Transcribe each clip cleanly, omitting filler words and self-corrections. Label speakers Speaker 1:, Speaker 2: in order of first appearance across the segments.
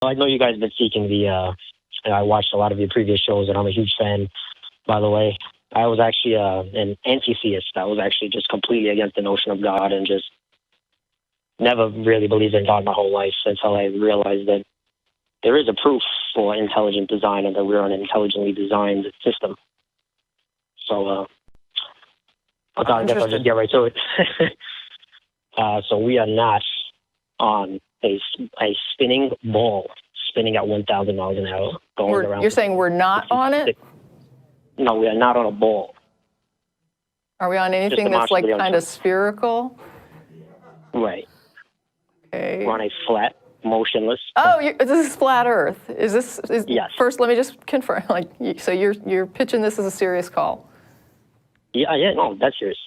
Speaker 1: I know you guys have been seeking I watched a lot of your previous shows, and I'm a huge fan, by the way. I was actually an anti-theist. I was actually just completely against the notion of God and just never really believed in God my whole life until I realized that there is a proof for intelligent design and that we're an intelligently designed system. So I guess I'll just get right to it. So we are not on a spinning ball, spinning at 1,000 miles an hour, going around.
Speaker 2: You're saying we're not on it?
Speaker 1: No, we are not on a ball.
Speaker 2: Are we on anything that's like kind of spherical?
Speaker 1: Right.
Speaker 2: Okay.
Speaker 1: We're on a flat, motionless.
Speaker 2: Oh, this is flat Earth.
Speaker 1: Yes.
Speaker 2: First, let me just confirm. So you're pitching this as a serious call?
Speaker 1: Yeah, no, that's serious.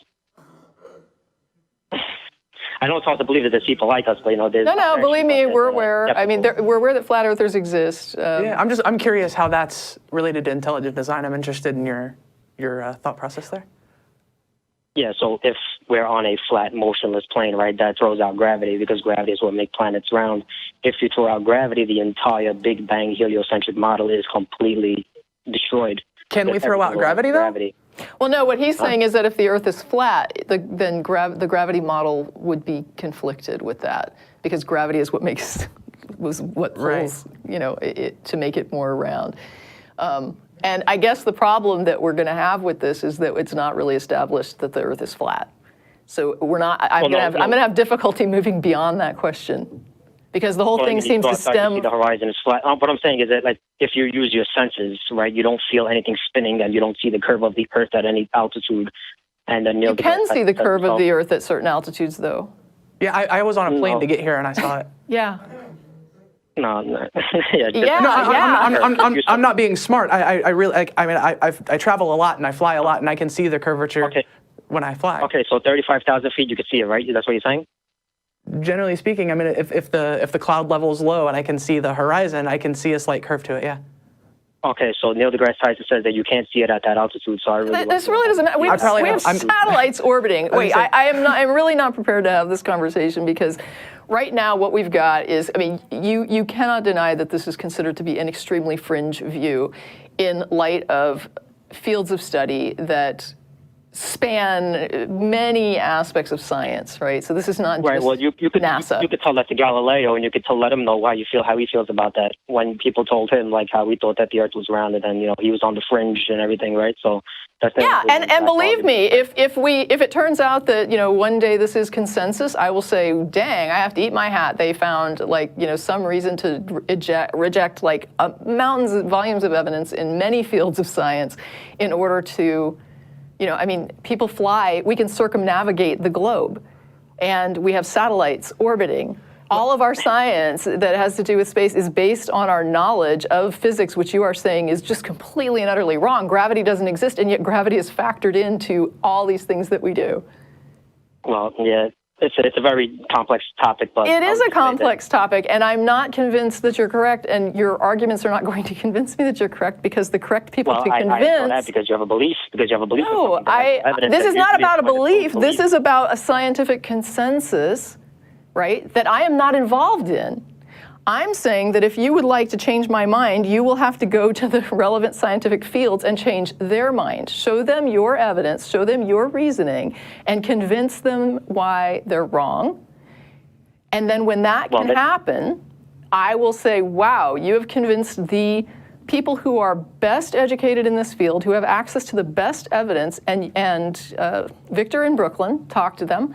Speaker 1: I know it's hard to believe that there's people like us, but there's
Speaker 2: no. Believe me, we're aware. I mean, we're aware that flat earthers exist.
Speaker 3: I'm curious how that's related to intelligent design. I'm interested in your thought process there.
Speaker 1: Yeah, so if we're on a flat, motionless plane, right, that throws out gravity because gravity is what makes planets round. If you throw out gravity, the entire Big Bang heliocentric model is completely destroyed.
Speaker 3: Can we throw out gravity, though?
Speaker 2: Well, no, what he's saying is that if the Earth is flat, then the gravity model would be conflicted with that, because gravity is what pulls, it to make it more round. And I guess the problem that we're going to have with this is that it's not really established that the Earth is flat. So I'm going to have difficulty moving beyond that question, because the whole thing seems to stem.
Speaker 1: The horizon is flat. What I'm saying is that, like, if you use your senses, right, you don't feel anything spinning, and you don't see the curve of the Earth at any altitude. And then
Speaker 2: you can see the curve of the Earth at certain altitudes, though.
Speaker 3: Yeah, I was on a plane to get here, and I saw it.
Speaker 2: Yeah.
Speaker 1: No.
Speaker 3: I'm not being smart. I really, I travel a lot and I fly a lot, and I can see the curvature when I fly.
Speaker 1: Okay, so 35,000 feet, you can see it, right? That's what you're saying?
Speaker 3: Generally speaking, I mean, if the cloud level is low and I can see the horizon, I can see a slight curve to it. Yeah.
Speaker 1: Okay, so Neil deGrasse Tyson says that you can't see it at that altitude. So I really
Speaker 2: this really doesn't matter. We have satellites orbiting. Wait, I'm really not prepared to have this conversation, because right now what we've got is, I mean, you cannot deny that this is considered to be an extremely fringe view in light of fields of study that span many aspects of science, right? So this is not just
Speaker 1: well, you could
Speaker 2: NASA.
Speaker 1: You could tell that to Galileo, and you could let him know how he feels about that. When people told him like how he thought that the Earth was rounded, and he was on the fringe and everything, right? So that's
Speaker 2: and believe me, if it turns out that one day this is consensus, I will say, dang, I have to eat my hat. They found some reason to reject volumes of evidence in many fields of science in order to. People fly, we can circumnavigate the globe, and we have satellites orbiting. All of our science that has to do with space is based on our knowledge of physics, which you are saying is just completely and utterly wrong. Gravity doesn't exist, and yet gravity is factored into all these things that we do.
Speaker 1: Well, yeah. It's a very complex topic, but
Speaker 2: it is a complex topic, and I'm not convinced that you're correct, and your arguments are not going to convince me that you're correct, because the correct people to convince. I know that because you have a belief. No, this is not about a belief. This is about a scientific consensus, right? That I am not involved in. I'm saying that if you would like to change my mind, you will have to go to the relevant scientific fields and change their mind. Show them your evidence, show them your reasoning, and convince them why they're wrong. And then when that can happen, I will say, wow, you have convinced the people who are best educated in this field, who have access to the best evidence, and Victor in Brooklyn talked to them,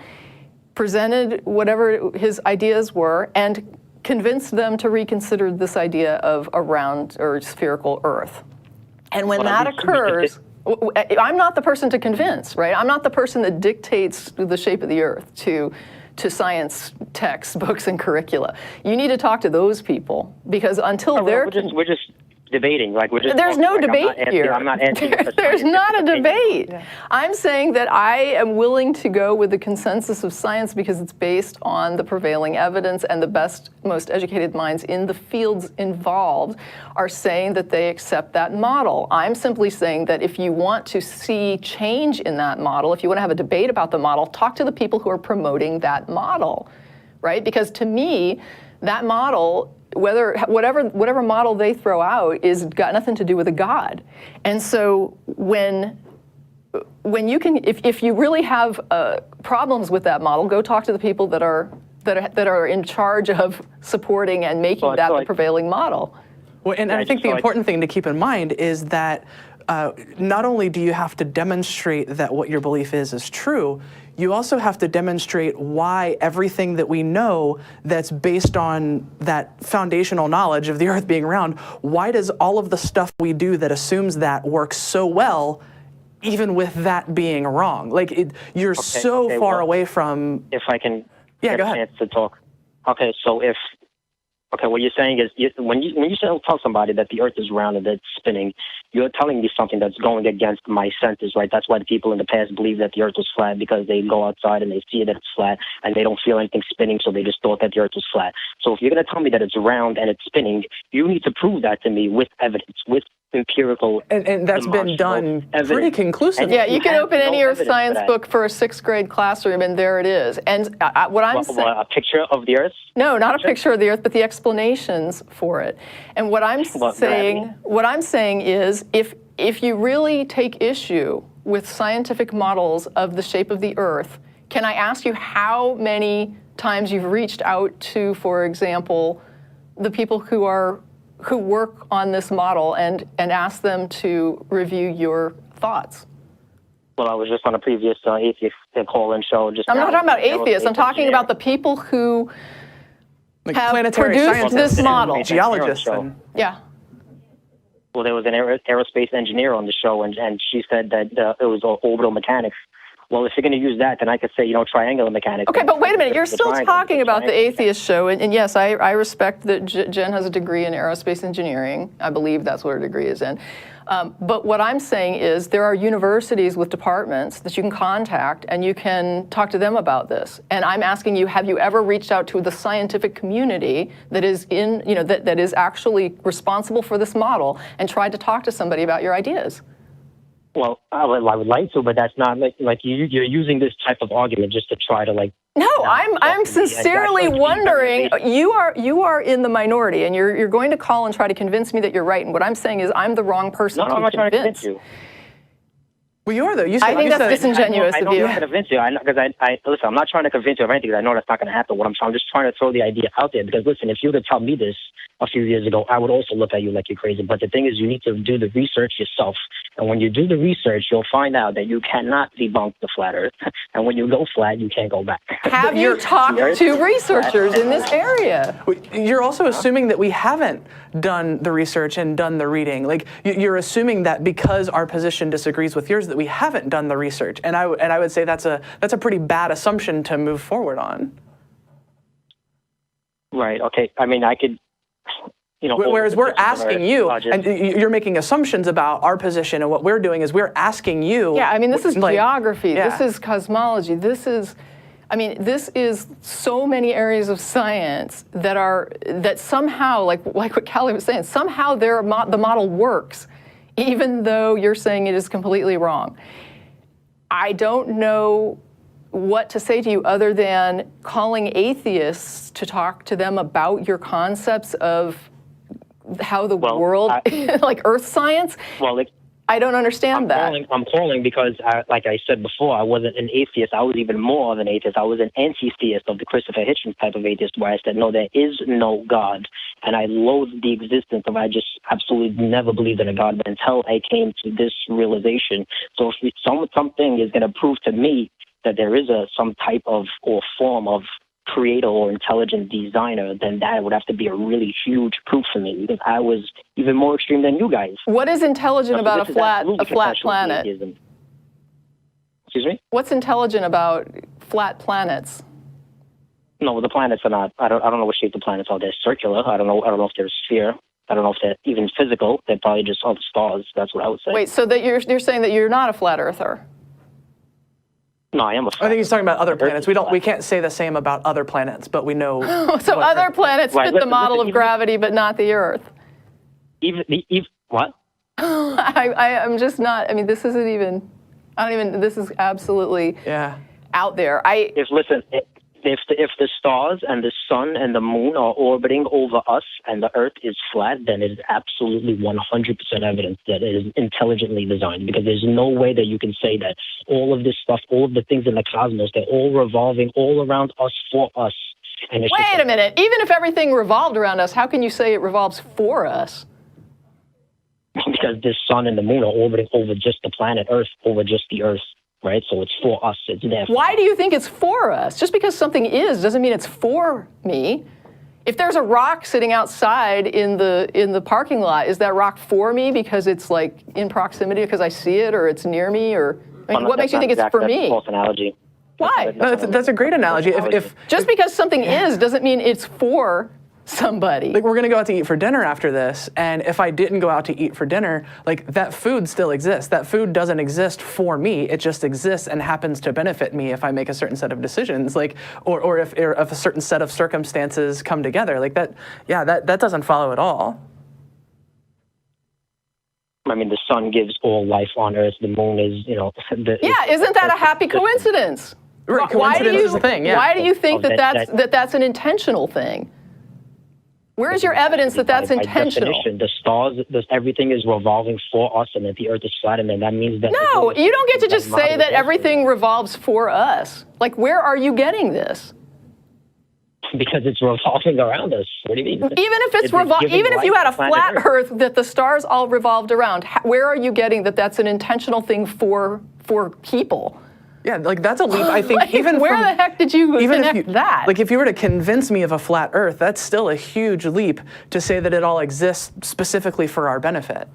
Speaker 2: presented whatever his ideas were, and convinced them to reconsider this idea of a round or spherical Earth. And when that occurs, I'm not the person to convince, right? I'm not the person that dictates the shape of the Earth to science textbooks and curricula. You need to talk to those people, because until
Speaker 1: we're just debating.
Speaker 2: There's no debate here.
Speaker 1: I'm not answering.
Speaker 2: There's not a debate. Yeah. I'm saying that I am willing to go with the consensus of science because it's based on the prevailing evidence, and the best, most educated minds in the fields involved are saying that they accept that model. I'm simply saying that if you want to see change in that model, if you want to have a debate about the model, talk to the people who are promoting that model, right? Because to me, that model whatever model they throw out is got nothing to do with a God. And so when you can, if you really have problems with that model, go talk to the people that are in charge of supporting and making that the prevailing model.
Speaker 3: Well, and I think the important thing to keep in mind is that not only do you have to demonstrate that what your belief is true, you also have to demonstrate why everything that we know that's based on that foundational knowledge of the Earth being round, why does all of the stuff we do that assumes that works so well, even with that being wrong? Like, you're so far away from...
Speaker 1: If I can
Speaker 3: get
Speaker 1: a chance to talk. Okay, so what you're saying is, when you tell somebody that the Earth is round and that it's spinning, you're telling me something that's going against my senses, right? That's why the people in the past believed that the Earth was flat, because they go outside and they see that it's flat and they don't feel anything spinning, so they just thought that the Earth was flat. So if you're going to tell me that it's round and it's spinning, you need to prove that to me with evidence, with empirical
Speaker 3: and that's been done pretty conclusively.
Speaker 2: Yeah, you can open any Earth science book for a 6th grade classroom, and there it is. And what I'm saying,
Speaker 1: a picture of the Earth?
Speaker 2: No, not a picture of the Earth, but the explanations for it. And what I'm saying is, if you really take issue with scientific models of the shape of the Earth, can I ask you how many times you've reached out to, for example, the people who work on this model and ask them to review your thoughts?
Speaker 1: Well, I was just on a previous atheist call-in show.
Speaker 2: I'm not talking about atheists. I'm talking about the people who have produced this model.
Speaker 3: Geologists.
Speaker 2: Yeah.
Speaker 1: Well, there was an aerospace engineer on the show, and she said that it was orbital mechanics. Well, if you're going to use that, then I could say, triangular mechanics.
Speaker 2: Okay, but wait a minute. You're still talking about the atheist show. And yes, I respect that Jen has a degree in aerospace engineering. I believe that's what her degree is in. But what I'm saying is there are universities with departments that you can contact and you can talk to them about this. And I'm asking you, have you ever reached out to the scientific community that is that is actually responsible for this model and tried to talk to somebody about your ideas?
Speaker 1: Well, I would like to, but that's not like you're using this type of argument just to try to like.
Speaker 2: No, I'm sincerely wondering. You are in the minority, and you're going to call and try to convince me that you're right. And what I'm saying is, I'm the wrong person to
Speaker 1: I'm not
Speaker 2: convince.
Speaker 1: trying to convince you.
Speaker 3: Well, you are though.
Speaker 2: I think that's disingenuous of you.
Speaker 1: I don't want to convince you. Listen, I'm not trying to convince you of anything, because I know that's not going to happen. I'm just trying to throw the idea out there, because listen, if you could tell me this a few years ago, I would also look at you like you're crazy. But the thing is, you need to do the research yourself. And when you do the research, you'll find out that you cannot debunk the flat Earth. And when you go flat, you can't go back.
Speaker 2: Have you talked to researchers in this area?
Speaker 3: You're also assuming that we haven't done the research and done the reading. Like, you're assuming that because our position disagrees with yours, that we haven't done the research. And I would say that's a pretty bad assumption to move forward on.
Speaker 1: Right. Okay. I mean, I could.
Speaker 3: Whereas we're asking you, and you're making assumptions about our position, and what we're doing is we're asking you.
Speaker 2: Yeah, I mean, this is geography. Yeah. This is cosmology. This is so many areas of science that somehow, like what Callie was saying, somehow the model works, even though you're saying it is completely wrong. I don't know what to say to you other than calling atheists to talk to them about your concepts of how the world, like Earth science.
Speaker 1: Well,
Speaker 2: I don't understand that.
Speaker 1: I'm calling because, like I said before, I wasn't an atheist. I was even more of an atheist. I was an anti-theist of the Christopher Hitchens type of atheist, where I said, no, there is no God. And I loathed the existence of, I just absolutely never believed in a God until I came to this realization. So if something is going to prove to me that there is some type of or form of creator or intelligent designer, then that would have to be a really huge proof for me, because I was even more extreme than you guys.
Speaker 2: What is intelligent about a flat planet?
Speaker 1: Excuse me?
Speaker 2: What's intelligent about flat planets?
Speaker 1: No, the planets are not. I don't know what shape the planets are. They're circular. I don't know if they're a sphere. I don't know if they're even physical. They're probably just all the stars. That's what I would say.
Speaker 2: Wait, so that you're saying that you're not a flat earther?
Speaker 1: No, I am a flat.
Speaker 3: I think he's talking about other planets. We can't say the same about other planets, but we know.
Speaker 2: So other planets fit the model of gravity, but not the Earth.
Speaker 1: What?
Speaker 2: I'm just not. I mean, this isn't even. This is absolutely out there.
Speaker 1: if the stars and the sun and the moon are orbiting over us and the Earth is flat, then it is absolutely 100% evidence that it is intelligently designed, because there's no way that you can say that all of this stuff, all of the things in the cosmos, they're all revolving all around us for us. And it's
Speaker 2: Wait a minute. Even if everything revolved around us, how can you say it revolves for us?
Speaker 1: Because the sun and the moon are orbiting over just the planet Earth, over just the Earth. Right, so it's for us. It's there.
Speaker 2: Why do you think it's for us? Just because something is doesn't mean it's for me. If there's a rock sitting outside in the parking lot, is that rock for me because it's like in proximity because I see it or it's near me, or what makes you think it's for me?
Speaker 1: That's a false analogy.
Speaker 2: Why?
Speaker 3: That's a great analogy. If
Speaker 2: just because something is doesn't mean it's for somebody.
Speaker 3: Like, we're gonna go out to eat for dinner after this, and if I didn't go out to eat for dinner, like, that food still exists. That food doesn't exist for me. It just exists and happens to benefit me if I make a certain set of decisions, like, or if a certain set of circumstances come together. Like that, yeah, that doesn't follow at all.
Speaker 1: I mean, the sun gives all life on Earth. The moon is,
Speaker 2: isn't that a happy coincidence?
Speaker 3: Right, coincidence is a thing. Yeah.
Speaker 2: Why do you think that's an intentional thing? Where is your evidence that that's intentional?
Speaker 1: By definition, the stars, everything is revolving for us, and that the Earth is flat, and then that means that...
Speaker 2: No, you don't get to just say that everything revolves for us. Like, where are you getting this?
Speaker 1: Because it's revolving around us. What do you mean?
Speaker 2: Even if even if you had a flat Earth that the stars all revolved around, where are you getting that that's an intentional thing for people?
Speaker 3: Yeah, like, that's a leap, I think.
Speaker 2: Like, even where the heck did you connect that?
Speaker 3: Like, if you were to convince me of a flat Earth, that's still a huge leap to say that it all exists specifically for our benefit.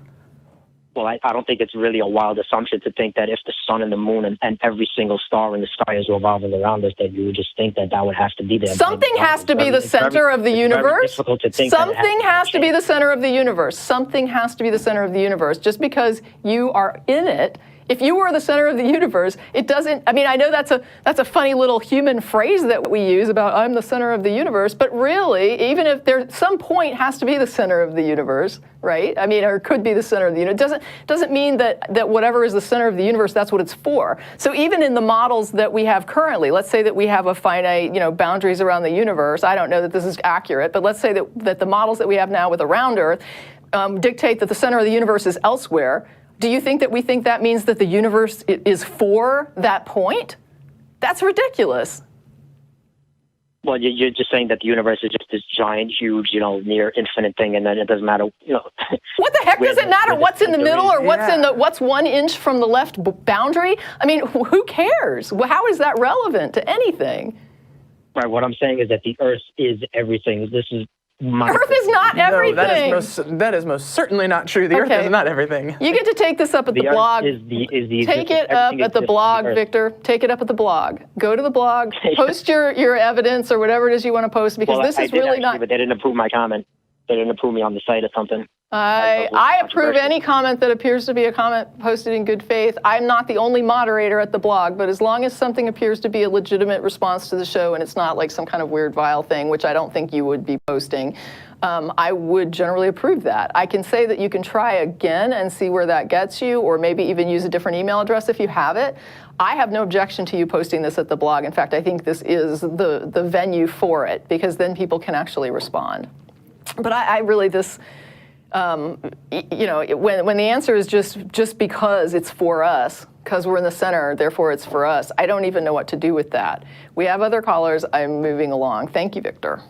Speaker 1: Well, I don't think it's really a wild assumption to think that if the sun and the moon and every single star in the sky is revolving around us, that you would just think that would have to be there.
Speaker 2: Something has to be the center of the universe. Something has to be the center of the universe. Something has to be the center of the universe. Just because you are in it, if you were the center of the universe, it doesn't, I mean, I know that's a funny little human phrase that we use about I'm the center of the universe, but really, even if there's some point has to be the center of the universe, right? I mean, or could be the center of the universe. It doesn't mean that whatever is the center of the universe, that's what it's for. So even in the models that we have currently, let's say that we have a finite, boundaries around the universe. I don't know that this is accurate, but let's say that the models that we have now with a round Earth dictate that the center of the universe is elsewhere. Do you think that we think that means that the universe is for that point? That's ridiculous.
Speaker 1: Well, you're just saying that the universe is just this giant, huge, near infinite thing, and then it doesn't matter,
Speaker 2: What the heck does it matter what's in the middle or what's 1 inch from the left boundary? I mean, who cares? How is that relevant to anything?
Speaker 1: Right. What I'm saying is that the Earth is everything. This is
Speaker 2: Earth is not everything.
Speaker 3: No, that is most certainly not true. The Earth is not everything.
Speaker 2: You get to take this up at the blog. Take it up at the blog, Victor. Take it up at the blog. Go to the blog. Post your evidence or whatever it is you want to post, because this is really not.
Speaker 1: But they didn't approve my comment. They didn't approve me on the site or something.
Speaker 2: I approve any comment that appears to be a comment posted in good faith. I'm not the only moderator at the blog, but as long as something appears to be a legitimate response to the show and it's not like some kind of weird vile thing, which I don't think you would be posting, I would generally approve that. I can say that you can try again and see where that gets you, or maybe even use a different email address if you have it. I have no objection to you posting this at the blog. In fact, I think this is the venue for it, because then people can actually respond. But I really, when the answer is just because it's for us, because we're in the center, therefore it's for us, I don't even know what to do with that. We have other callers. I'm moving along. Thank you, Victor.